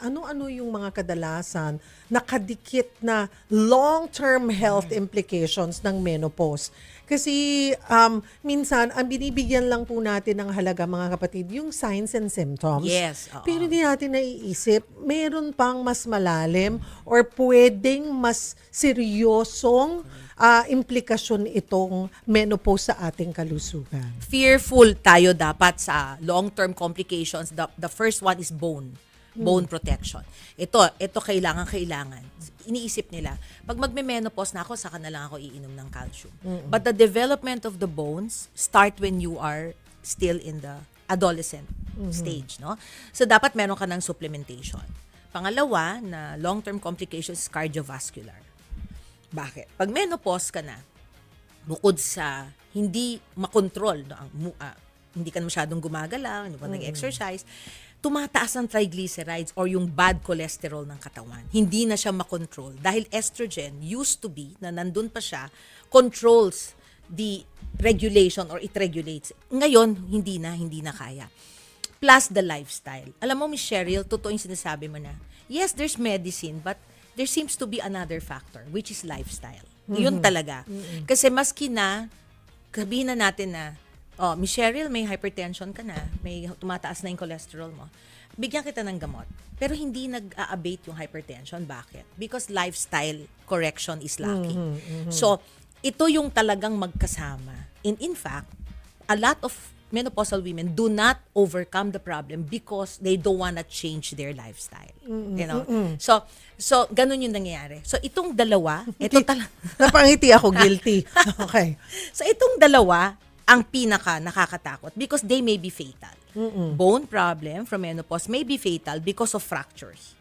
Ano-ano yung mga kadalasan nakadikit na long-term health implications ng menopause? Kasi minsan, ang binibigyan lang po natin ng halaga mga kapatid, yung signs and symptoms. Yes, Pero oo. hindi natin naiisip, meron pang mas malalim or pwedeng mas seryosong implikasyon itong menopause sa ating kalusugan. Fearful tayo dapat sa long-term complications. The first one is bone protection. Ito kailangan. Iniisip nila, pag magme-menopause na ako, saka na lang ako iinom ng calcium. But the development of the bones start when you are still in the adolescent stage, no? So dapat meron ka ng supplementation. Pangalawa na long-term complications is cardiovascular. Bakit? Pag menopause ka na, bukod sa hindi makontrol, no, hindi ka masyadong gumagalaw, hindi ka nag-exercise, tumataas ang triglycerides or yung bad cholesterol ng katawan. Hindi na siya makontrol. Dahil estrogen used to be, na nandun pa siya, controls the regulation or it regulates. Ngayon, hindi na kaya. Plus the lifestyle. Alam mo, Miss Cheryl, totoo yung sinasabi mo na, yes, there's medicine, but there seems to be another factor, which is lifestyle. Yun talaga. Kasi maski na, sabihin na natin na, Miss Cheryl, may hypertension ka na, may tumataas na yung cholesterol mo, bigyan kita ng gamot. Pero hindi nag-a-abate yung hypertension. Bakit? Because lifestyle correction is lacking. So, ito yung talagang magkasama. In fact, a lot of menopausal women do not overcome the problem because they don't wanna change their lifestyle. You know? So ganun yung nangyayari. So itong dalawa, ito talaga. Napangiti ako, guilty. Okay. So itong dalawa ang pinaka nakakatakot because they may be fatal. Bone problem from menopause may be fatal because of fractures.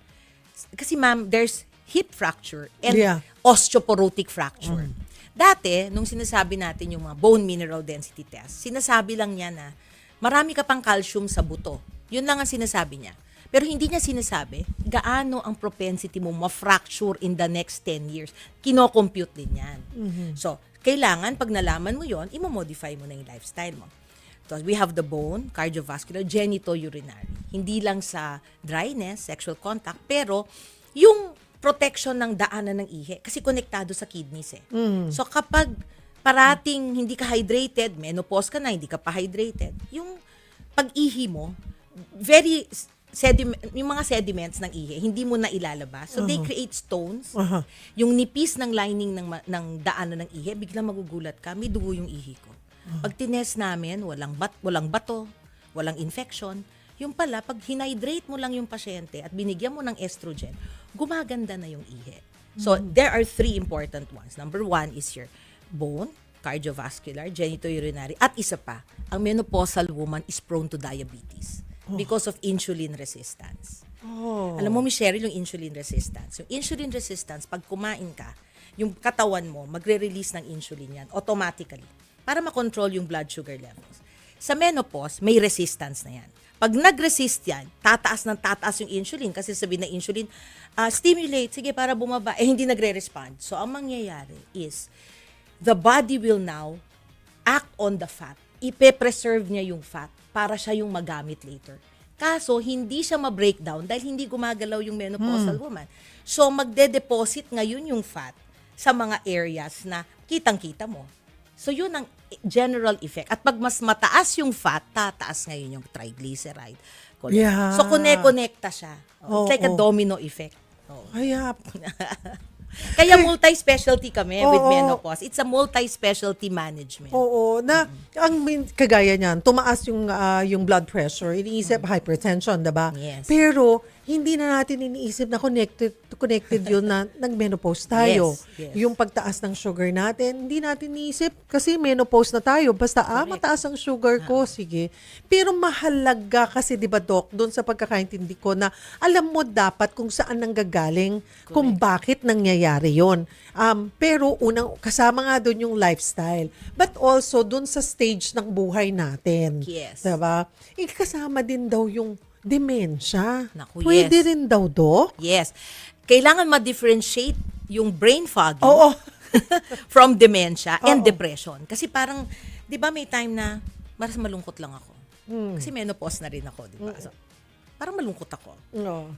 Kasi ma'am, there's hip fracture and osteoporotic fracture. Dati, nung sinasabi natin yung mga bone mineral density test, sinasabi lang niya na marami ka pang calcium sa buto. Yun lang ang sinasabi niya. Pero hindi niya sinasabi gaano ang propensity mo ma-fracture in the next 10 years. Kino-compute din yan. So, kailangan pag nalaman mo yon, imo-modify mo na yung lifestyle mo. So, we have the bone, cardiovascular, genitourinary. Hindi lang sa dryness, sexual contact, pero yung protection ng daanan ng ihi kasi konektado sa kidneys eh. So kapag parating hindi ka hydrated, menopause ka na, hindi ka pa hydrated, yung pag-ihi mo, yung mga sediments ng ihi, hindi mo na ilalabas. So they create stones. Yung nipis ng lining ng daanan ng ihi, biglang magugulat ka, may dugo yung ihi ko. Pag tinest namin, walang bato, walang infection, yung pala, pag hydrate mo lang yung pasyente at binigyan mo ng estrogen, gumaganda na yung ihi. So, there are 3 important ones. Number 1 is your bone, cardiovascular, genitourinary, at isa pa, ang menopausal woman is prone to diabetes because of insulin resistance. Alam mo, Miss Cheryl, yung insulin resistance. Yung insulin resistance, pag kumain ka, yung katawan mo, magre-release ng insulin yan automatically para makontrol yung blood sugar levels. Sa menopause, may resistance na yan. Pag nag-resist yan, tataas yung insulin kasi sabi na insulin, stimulate, sige para bumaba, hindi nagre-respond. So, ang mangyayari is, the body will now act on the fat. Ipe-preserve niya yung fat para siya yung magamit later. Kaso, hindi siya ma-breakdown dahil hindi gumagalaw yung menopausal woman. So, magde-deposit ngayon yung fat sa mga areas na kitang-kita mo. So, yun ang general effect. At pag mas mataas yung fat, tataas ngayon yung triglyceride. So, konekta siya. It's like a domino effect. Kaya, Kaya multi-specialty kami with menopause. It's a multi-specialty management. kagaya niyan, tumaas yung blood pressure, iniisip hypertension, 'di ba? Yes. Pero hindi na natin iniisip na connected yun na nag-menopause tayo. Yes. Yung pagtaas ng sugar natin, hindi natin iniisip kasi menopause na tayo. Basta, mataas ang sugar ko, sige. Pero mahalaga kasi, di ba, Doc, doon sa pagkakaintindi ko na alam mo dapat kung saan nanggagaling, kung bakit nangyayari yon. Pero unang, kasama nga doon yung lifestyle. But also, doon sa stage ng buhay natin. Yes. Diba? Kasama din daw yung dementia. Naku, Pwede yes. rin daw, Doc? Yes. Kailangan ma-differentiate yung brain fog Oo. from dementia and depression. Kasi parang, di ba may time na mas malungkot lang ako. Kasi menopause na rin ako, di ba? So, parang malungkot ako. No.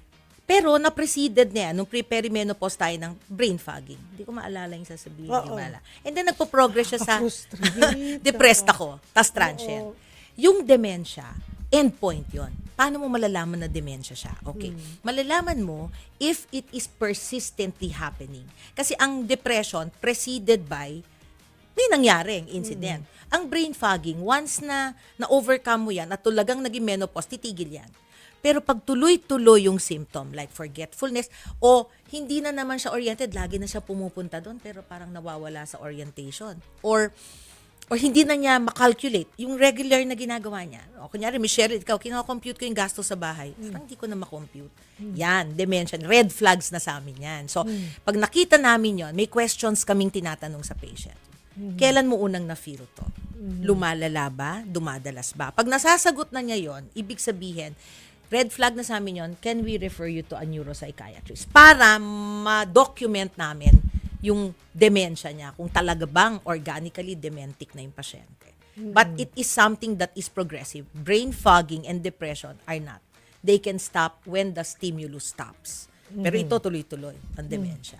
Pero na-preceded niya, nung pre-perimenopause tayo ng brain fogging. Hindi ko maalala yung sasabihin. Hindi ko maalala. And then nagpo-progress siya sa Frustrate. depressed ako, tas transient. Yung dementia, endpoint yon. Paano mo malalaman na dementia siya? Okay. Malalaman mo if it is persistently happening. Kasi ang depression preceded by may nangyaring incident. Ang brain fogging, once na na-overcome mo yan at talagang naging menopause, titigil yan. Pero pag tuloy-tuloy yung symptom, like forgetfulness, o hindi na naman siya oriented, lagi na siya pumupunta doon, pero parang nawawala sa orientation. Or hindi na niya makalculate yung regular na ginagawa niya. O kunyari, Michelle, ikaw, kinakompute ko yung gasto sa bahay. Parang hindi ko na makompute. Yan, dementia. Red flags na sa amin yan. So, pag nakita namin yon, may questions kaming tinatanong sa patient. Kailan mo unang na-feel to? Lumalala ba? Dumadalas ba? Pag nasasagot na niya yon, ibig sabihin, red flag na sa amin yon, can we refer you to a neuropsychiatrist? Para ma-document namin yung dementia niya, kung talaga bang organically dementic na yung pasyente. But it is something that is progressive. Brain fogging and depression are not. They can stop when the stimulus stops. Pero ito tuloy-tuloy ang dementia.